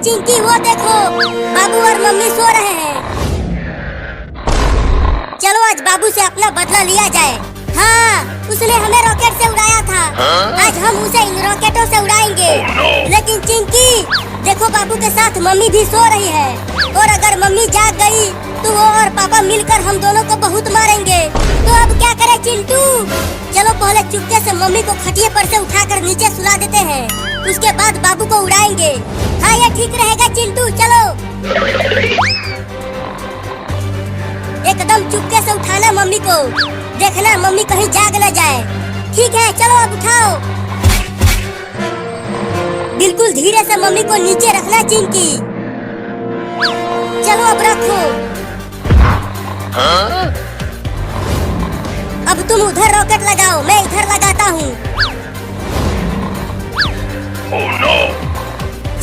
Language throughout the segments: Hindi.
चिंकी वो देखो, बाबू और मम्मी सो रहे हैं। चलो आज बाबू से अपना बदला लिया जाए। हाँ, उसने हमें रॉकेट से उड़ाया था। आज हम उसे इन रॉकेटों से उड़ाएंगे। लेकिन चिंकी देखो, बाबू के साथ मम्मी भी सो रही है, और अगर मम्मी जाग गई तो वो और पापा मिलकर हम दोनों को बहुत मारेंगे। तो अब क्या करें चिंटू? चलो पहले चुपके से मम्मी को खटिया पर से उठाकर नीचे सुला देते हैं, उसके बाद बाबू को उड़ाएंगे। हाँ, ये ठीक रहेगा चिंटू, चलो। एकदम चुपके से उठाना मम्मी को, देखना मम्मी कहीं जाग न जाए। ठीक है, चलो अब उठाओ। बिल्कुल धीरे से मम्मी को नीचे रखना चिंकी। चलो अब रखो। अब तुम उधर रॉकेट लगाओ, मैं इधर लगाता हूँ।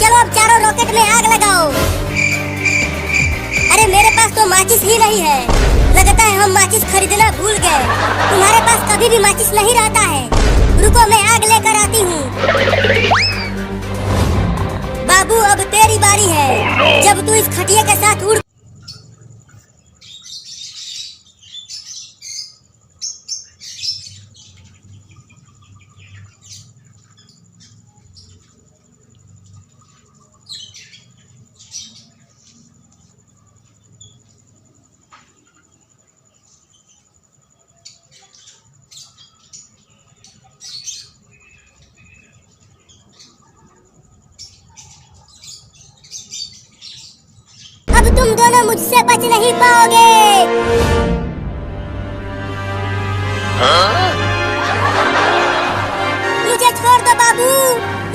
चलो अब चारों रॉकेट में आग लगाओ। अरे मेरे पास तो माचिस ही नहीं है, लगता है हम माचिस खरीदना भूल गए। तुम्हारे पास कभी भी माचिस नहीं रहता है। रुको, मैं आग लेकर आती हूँ। बाबू अब तेरी बारी है। जब तू इस खटिया के साथ उड़ अब तुम दोनों मुझसे बच नहीं पाओगे। मुझे छोड़ दो बाबू,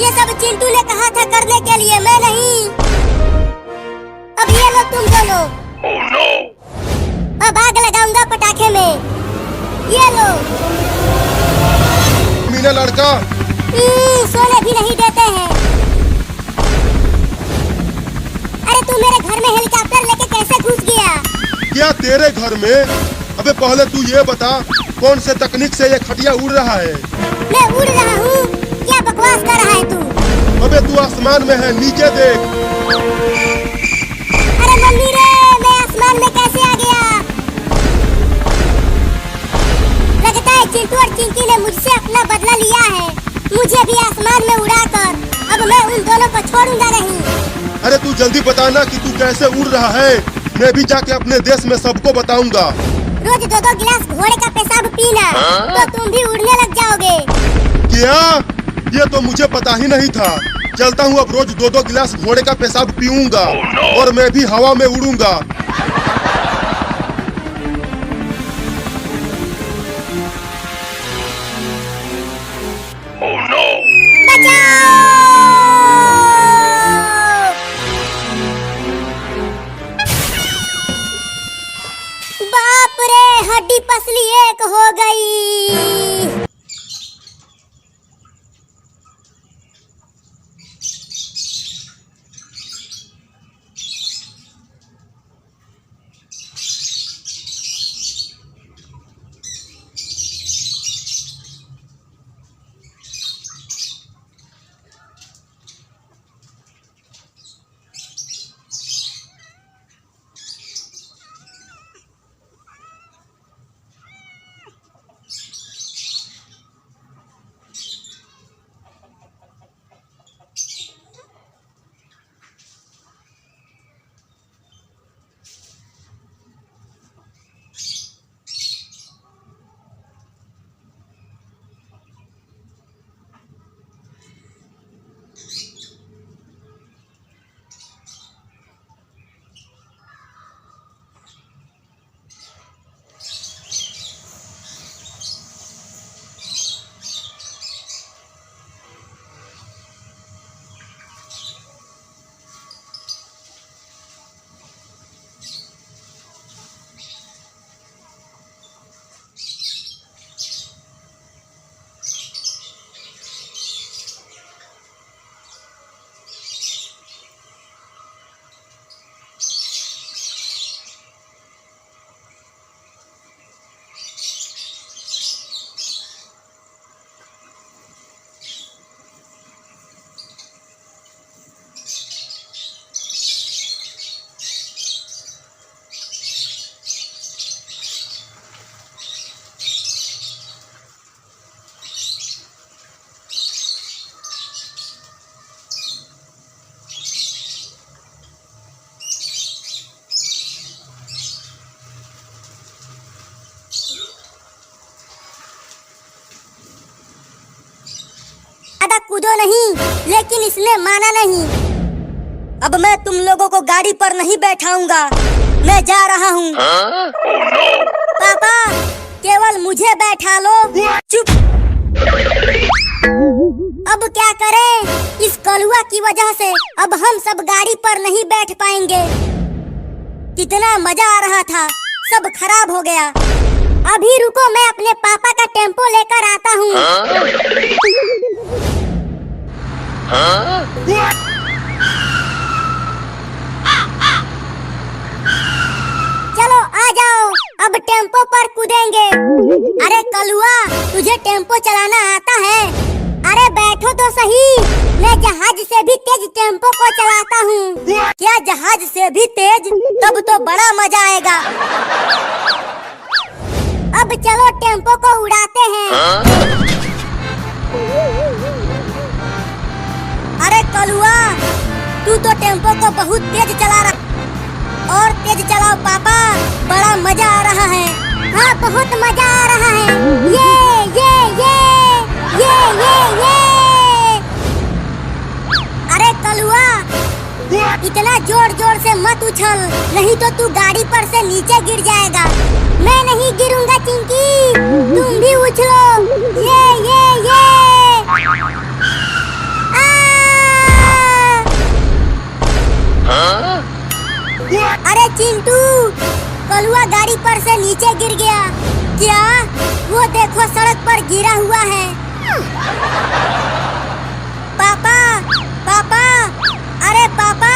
ये सब चिंटू ने कहा था करने के लिए, मैं नहीं। अब ये लो तुम दोनों। अब आग लगाऊंगा पटाखे में, ये लो। मीना लड़का सोने भी नहीं देते हैं। अरे तू मेरे घर में हेलीकॉप्टर लेके कैसे घुस गया? क्या तेरे घर में? अबे पहले तू ये बता, कौन से तकनीक से ये खटिया उड़ रहा है? मैं उड़ रहा हूँ? क्या बकवास कर रहा है तू? अबे तू आसमान में है, नीचे देख। अरे मम्मी रे, मैं आसमान में कैसे आ गया? लगता है चिंटू और चिंकी ने मुझसे अपना बदला लिया है, मुझे भी आसमान में उड़ाकर। अब मैं उन दोनों को छोड़ूंगा नहीं। अरे तू जल्दी बताना कि तू कैसे उड़ रहा है, मैं भी जाके अपने देश में सबको बताऊंगा। रोज 2-2 गिलास घोड़े का पेशाब पीना, तो तुम भी उड़ने लग जाओगे। क्या? ये तो मुझे पता ही नहीं था। चलता हूँ, अब रोज 2-2 गिलास घोड़े का पेशाब पीऊंगा और मैं भी हवा में उड़ूंगा। बाप रे, हड्डी पसली एक हो गई। ज्यादा कूदो नहीं, लेकिन इसने माना नहीं। अब मैं तुम लोगों को गाड़ी पर नहीं बैठाऊंगा, मैं जा रहा हूँ। पापा केवल मुझे बैठा लो। चुप। अब क्या करें? इस कलुआ की वजह से अब हम सब गाड़ी पर नहीं बैठ पाएंगे। कितना मजा आ रहा था, सब खराब हो गया। अभी रुको, मैं अपने पापा का टेम्पो लेकर आता हूँ। चलो आ जाओ, अब टेम्पो पर कूदेंगे। अरे कलुआ, तुझे टेम्पो चलाना आता है? अरे बैठो तो सही, मैं जहाज से भी तेज टेम्पो को चलाता हूँ। क्या जहाज से भी तेज? तब तो बड़ा मजा आएगा। अब चलो टेम्पो को उड़ाते हैं। अरे कलुआ, तू तो टेम्पो को बहुत तेज चला रहा। और तेज चलाओ पापा, बड़ा मजा आ रहा है। हाँ बहुत मजा आ रहा है। ये। अरे कलुआ, इतना जोर जोर से मत उछल, नहीं तो तू गाड़ी पर से नीचे गिर जाएगा। मैं नहीं गिरूंगा चिंकी, तुम भी उछलो। ये। अरे चिंटू, कलुआ गाड़ी पर से नीचे गिर गया। क्या? वो देखो सड़क पर गिरा हुआ है। पापा, अरे पापा,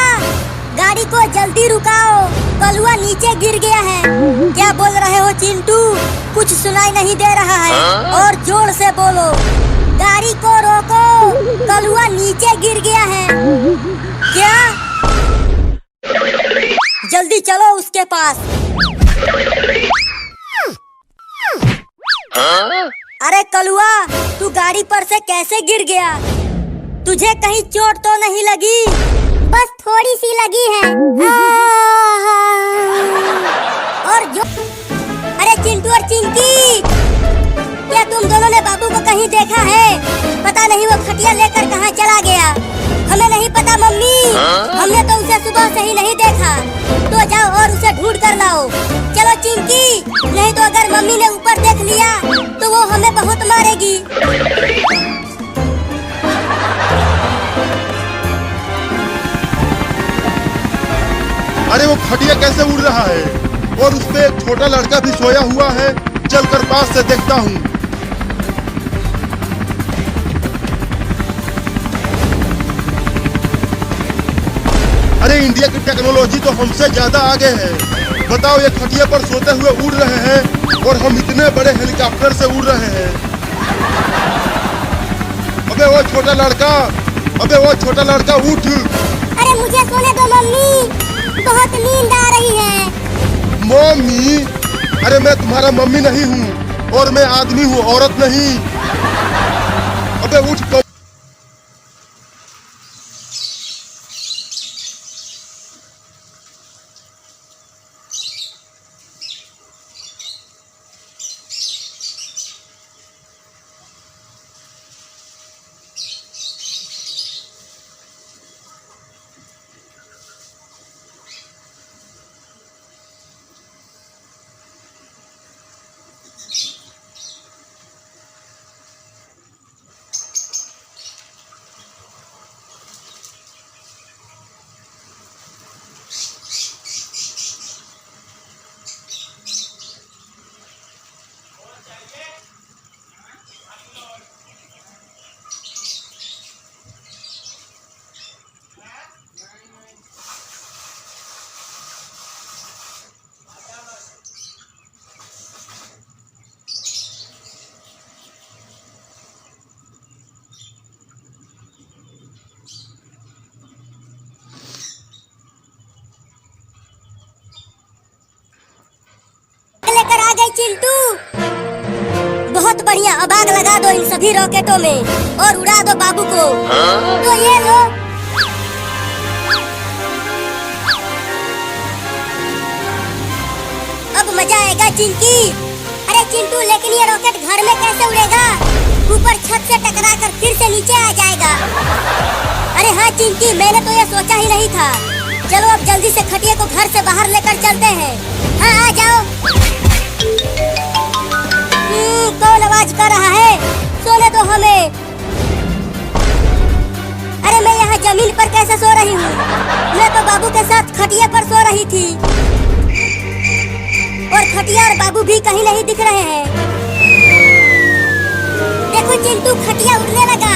गाड़ी को जल्दी रुकाओ, कलुआ नीचे गिर गया है। क्या बोल रहे हो चिंटू? कुछ सुनाई नहीं दे रहा है, और जोर से बोलो। गाड़ी को रोको, कलुआ नीचे गिर गया है। क्या? जल्दी चलो उसके पास। अरे कलुआ, तू गाड़ी पर से कैसे गिर गया? तुझे कहीं चोट तो नहीं लगी? बस थोड़ी सी लगी है। और जो अरे चिंटू और चिंकी, क्या तुम दोनों ने बाबू को कहीं देखा है? पता नहीं वो खटिया लेकर कहाँ चला गया। हमें नहीं पता मम्मी, हमने तो उसे सुबह से ही नहीं देखा। तो जाओ और उसे ढूंढ कर लाओ। चलो चिंकी, नहीं तो अगर मम्मी ने ऊपर देख लिया तो वो हमें बहुत मारेगी। अरे वो खटिया कैसे उड़ रहा है? और उस पे एक छोटा लड़का भी सोया हुआ है। चलकर पास से देखता हूँ। अरे इंडिया की टेक्नोलॉजी तो हमसे ज्यादा आगे है। बताओ, ये खटिया पर सोते हुए उड़ रहे हैं और हम इतने बड़े हेलीकॉप्टर से उड़ रहे हैं। अबे वो छोटा लड़का उठ। अरे मुझे सोने दो मम्मी, बहुत नींद आ रही है। मम्मी? अरे मैं तुम्हारा मम्मी नहीं हूँ, और मैं आदमी हूँ, औरत नहीं। अबे उठ। चिंटू, बहुत बढ़िया। अब आग लगा दो इन सभी रॉकेटों में और उड़ा दो बाबू को। तो ये लो। अब मजा आएगा चिंकी। अरे चिंटू, लेकिन ये रॉकेट घर में कैसे उड़ेगा? ऊपर छत से टकरा कर फिर से नीचे आ जाएगा। चिंकी, मैंने तो ये सोचा ही नहीं था। चलो अब जल्दी से खटिया को घर से बाहर लेकर चलते हैं। हाँ आ जाओ। कौन आवाज कर रहा है? सोने दो हमें। अरे मैं यहाँ जमीन पर कैसे सो रही हूँ? मैं तो बाबू के साथ खटिया पर सो रही थी और खटिया और बाबू भी कहीं नहीं दिख रहे हैं। देखो चिंटू, खटिया उड़ने लगा।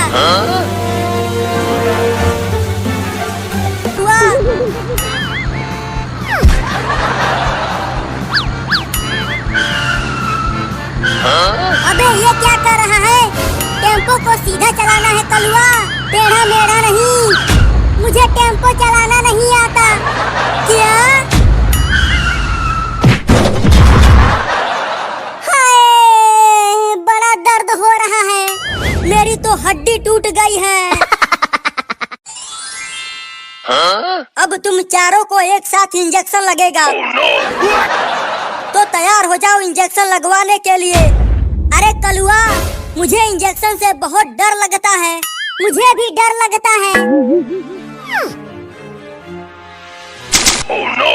अबे ये क्या कर रहा है? टेम्पो को सीधा चलाना है कलुआ, टेढ़ा मेढ़ा नहीं। मुझे टेम्पो चलाना नहीं आता। क्या? हाय, बड़ा दर्द हो रहा है। मेरी तो हड्डी टूट गई है। अब तुम चारों को एक साथ इंजेक्शन लगेगा। तो तैयार हो जाओ इंजेक्शन लगवाने के लिए। अरे कलुआ, मुझे इंजेक्शन से बहुत डर लगता है। मुझे भी डर लगता है। Oh no!